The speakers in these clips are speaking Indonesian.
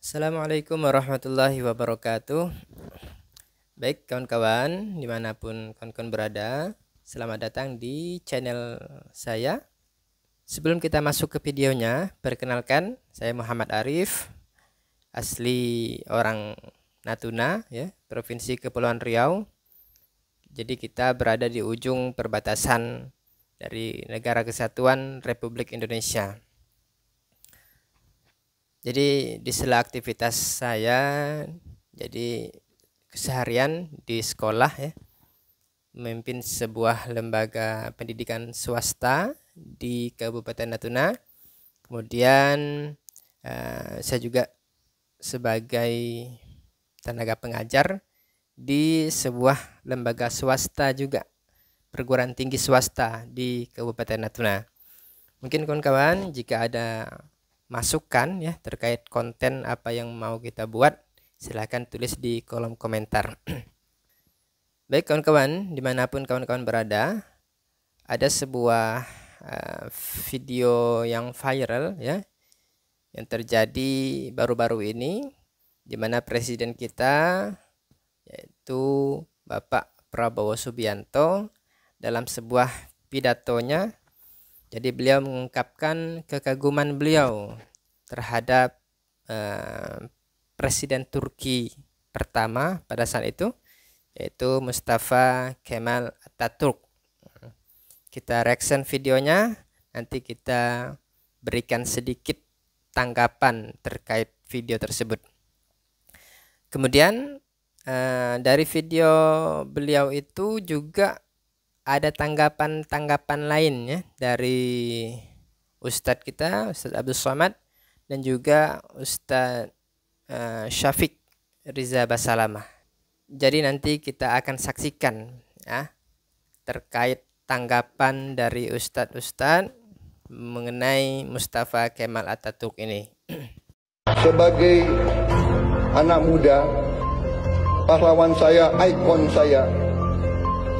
Assalamualaikum warahmatullahi wabarakatuh. Baik kawan-kawan, dimanapun kawan-kawan berada, selamat datang di channel saya. Sebelum kita masuk ke videonya, perkenalkan, saya Muhammad Arif, asli orang Natuna, ya, Provinsi Kepulauan Riau. Jadi kita berada di ujung perbatasan dari Negara Kesatuan Republik Indonesia. Jadi di sela aktivitas saya, jadi keseharian di sekolah, ya, memimpin sebuah lembaga pendidikan swasta di Kabupaten Natuna. Kemudian saya juga sebagai tenaga pengajar di sebuah lembaga swasta juga, perguruan tinggi swasta di Kabupaten Natuna. Mungkin kawan-kawan jika ada masukan, ya, terkait konten apa yang mau kita buat, silahkan tulis di kolom komentar. Baik kawan-kawan, dimanapun kawan-kawan berada, ada sebuah video yang viral, ya, yang terjadi baru-baru ini, di mana presiden kita, yaitu Bapak Prabowo Subianto, dalam sebuah pidatonya, jadi beliau mengungkapkan kekaguman beliau terhadap Presiden Turki pertama pada saat itu, yaitu Mustafa Kemal Atatürk. Kita reaction videonya, nanti kita berikan sedikit tanggapan terkait video tersebut. Kemudian dari video beliau itu juga ada tanggapan-tanggapan lain, ya, dari Ustadz kita, Ustadz Abdul Somad, dan juga Ustadz Syafiq Riza Basalamah. Jadi nanti kita akan saksikan, ya, terkait tanggapan dari Ustadz mengenai Mustafa Kemal Atatürk ini. Sebagai anak muda, pahlawan saya, ikon saya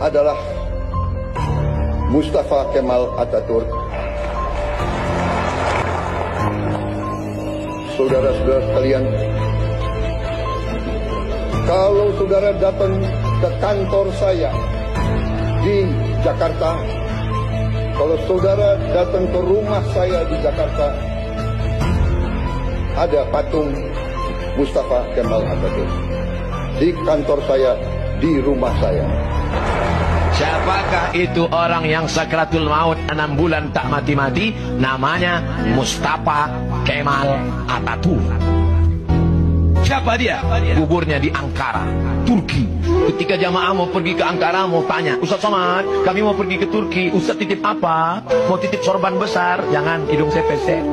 adalah Mustafa Kemal Atatürk. Saudara-saudara sekalian, kalau saudara datang ke kantor saya di Jakarta, kalau saudara datang ke rumah saya di Jakarta, ada patung Mustafa Kemal Atatürk. Di kantor saya, di rumah saya. Siapakah itu orang yang sakratul maut 6 bulan tak mati-mati? Namanya Mustafa Kemal Atatürk. Siapa dia? Kuburnya di Ankara, Turki. Ketika jamaah mau pergi ke Ankara, mau tanya, Ustaz Somad, kami mau pergi ke Turki, Ustaz titip apa? Mau titip sorban besar? Jangan, hidung saya pesek.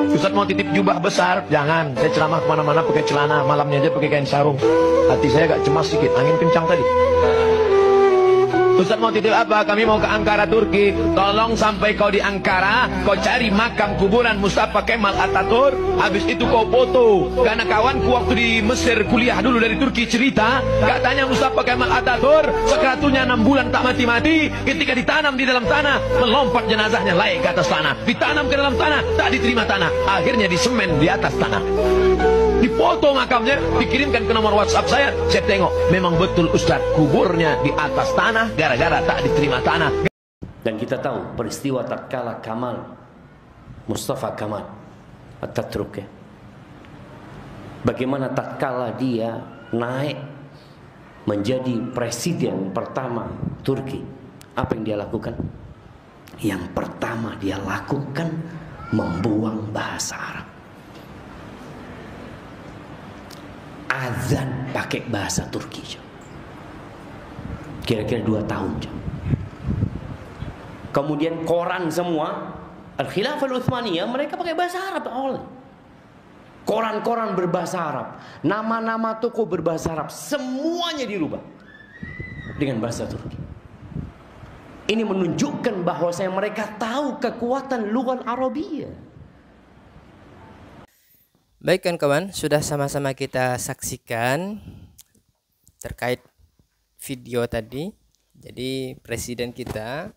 Ustaz mau titip jubah besar? Jangan, saya ceramah kemana-mana pakai celana, malamnya aja pakai kain sarung. Hati saya agak cemas sedikit, angin kencang tadi. Ustaz mau titip apa? Kami mau ke Ankara, Turki. Tolong sampai kau di Ankara, kau cari makam kuburan Mustafa Kemal Atatürk. Habis itu kau foto. Karena kawanku waktu di Mesir kuliah dulu dari Turki cerita, katanya Mustafa Kemal Atatürk sakratulnya 6 bulan tak mati-mati. Ketika ditanam di dalam tanah, melompat jenazahnya naik ke atas tanah. Ditanam ke dalam tanah, tak diterima tanah. Akhirnya disemen di atas tanah. Difoto makamnya, dikirimkan ke nomor WhatsApp saya tengok, memang betul Ustaz, kuburnya di atas tanah gara-gara tak diterima tanah. Dan kita tahu peristiwa tatkala Mustafa Kemal Atatürk, bagaimana tatkala dia naik menjadi presiden pertama Turki, apa yang dia lakukan? Yang pertama dia lakukan membuang bahasa Arab. Azan pakai bahasa Turki, kira-kira 2 tahun. Kemudian koran semua Al-Khilafah Al-Utsmaniyah mereka pakai bahasa Arab awalnya. Koran-koran berbahasa Arab, nama-nama toko berbahasa Arab, semuanya dirubah dengan bahasa Turki. Ini menunjukkan bahwa mereka tahu kekuatan lughah Arabiyah. Baik kawan-kawan, sudah sama-sama kita saksikan terkait video tadi. Jadi presiden kita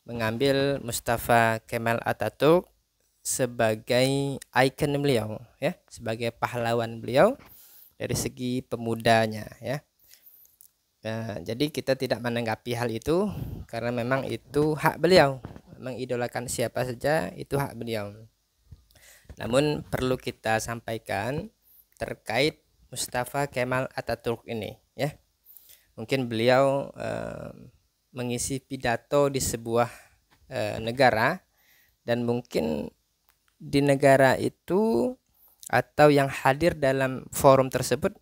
mengambil Mustafa Kemal Atatürk sebagai ikon beliau, ya, sebagai pahlawan beliau dari segi pemudanya, ya. Jadi kita tidak menanggapi hal itu karena memang itu hak beliau, mengidolakan siapa saja itu hak beliau. Namun perlu kita sampaikan terkait Mustafa Kemal Atatürk ini, ya. Mungkin beliau mengisi pidato di sebuah negara, dan mungkin di negara itu atau yang hadir dalam forum tersebut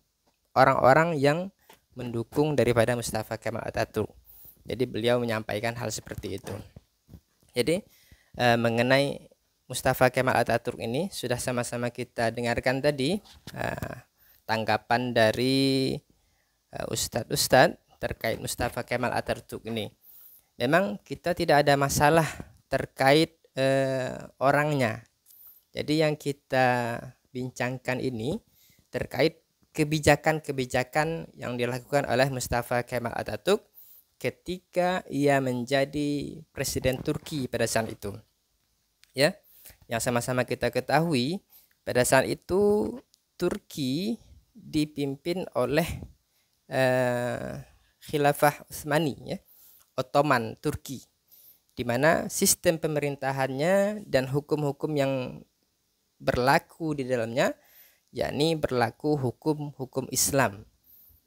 orang-orang yang mendukung daripada Mustafa Kemal Atatürk. Jadi beliau menyampaikan hal seperti itu. Jadi mengenai Mustafa Kemal Atatürk ini sudah sama-sama kita dengarkan tadi tanggapan dari ustadz-ustadz terkait Mustafa Kemal Atatürk ini. Memang kita tidak ada masalah terkait orangnya. Jadi yang kita bincangkan ini terkait kebijakan-kebijakan yang dilakukan oleh Mustafa Kemal Atatürk ketika ia menjadi presiden Turki pada saat itu. Ya, yang sama-sama kita ketahui pada saat itu Turki dipimpin oleh Khilafah Utsmani, ya, Ottoman Turki, di mana sistem pemerintahannya dan hukum-hukum yang berlaku di dalamnya yakni berlaku hukum-hukum Islam.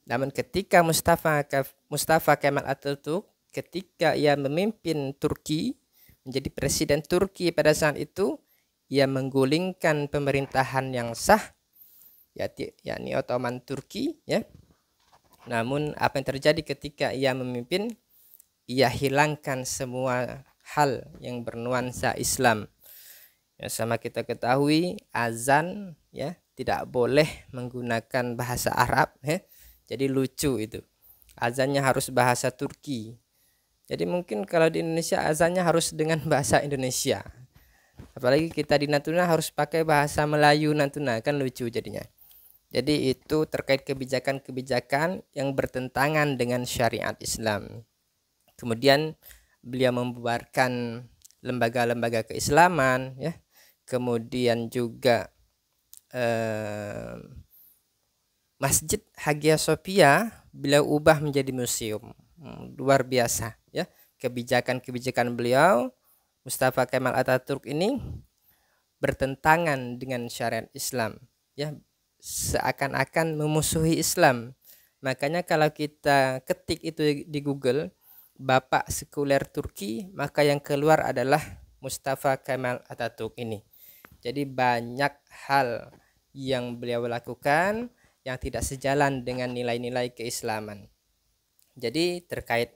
Namun ketika Mustafa Kemal Atatürk ketika ia memimpin Turki menjadi presiden Turki pada saat itu, ia menggulingkan pemerintahan yang sah yakni Ottoman Turki, ya. Namun apa yang terjadi ketika ia memimpin? Ia hilangkan semua hal yang bernuansa Islam. Ya, sama kita ketahui azan, ya, tidak boleh menggunakan bahasa Arab, ya. Jadi lucu itu. Azannya harus bahasa Turki. Jadi mungkin kalau di Indonesia azannya harus dengan bahasa Indonesia. Apalagi kita di Natuna harus pakai bahasa Melayu Natuna, kan lucu jadinya. Jadi itu terkait kebijakan-kebijakan yang bertentangan dengan syariat Islam. Kemudian beliau membubarkan lembaga-lembaga keislaman, ya. Kemudian juga Masjid Hagia Sophia beliau ubah menjadi museum. Luar biasa, ya, kebijakan-kebijakan beliau Mustafa Kemal Atatürk ini bertentangan dengan syariat Islam, ya, seakan-akan memusuhi Islam. Makanya kalau kita ketik itu di Google Bapak Sekuler Turki, maka yang keluar adalah Mustafa Kemal Atatürk ini. Jadi banyak hal yang beliau lakukan yang tidak sejalan dengan nilai-nilai keislaman. Jadi terkait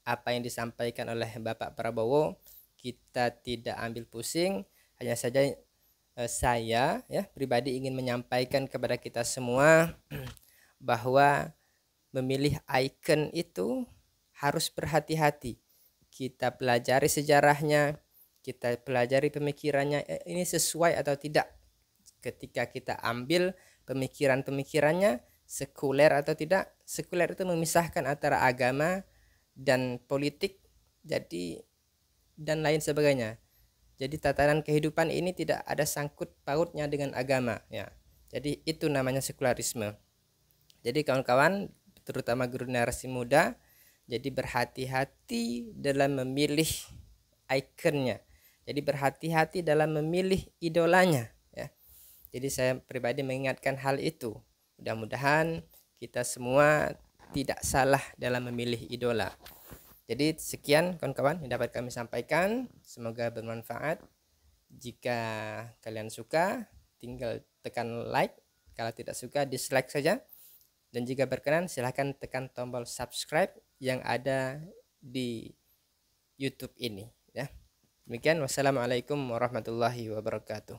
apa yang disampaikan oleh Bapak Prabowo, kita tidak ambil pusing, hanya saja saya, ya, pribadi ingin menyampaikan kepada kita semua bahwa memilih ikon itu harus berhati-hati. Kita pelajari sejarahnya, kita pelajari pemikirannya, ini sesuai atau tidak. Ketika kita ambil pemikiran-pemikirannya sekuler atau tidak. Sekuler itu memisahkan antara agama dan politik, jadi dan lain sebagainya. Jadi tatanan kehidupan ini tidak ada sangkut pautnya dengan agama, ya. Jadi itu namanya sekularisme. Jadi kawan-kawan, terutama generasi muda, jadi berhati-hati dalam memilih ikonnya. Jadi berhati-hati dalam memilih idolanya, ya. Jadi saya pribadi mengingatkan hal itu. Mudah-mudahan kita semua tidak salah dalam memilih idola. Jadi sekian kawan-kawan yang dapat kami sampaikan. Semoga bermanfaat. Jika kalian suka, tinggal tekan like. Kalau tidak suka, dislike saja. Dan jika berkenan, silahkan tekan tombol subscribe yang ada di YouTube ini, ya. Demikian, wassalamualaikum warahmatullahi wabarakatuh.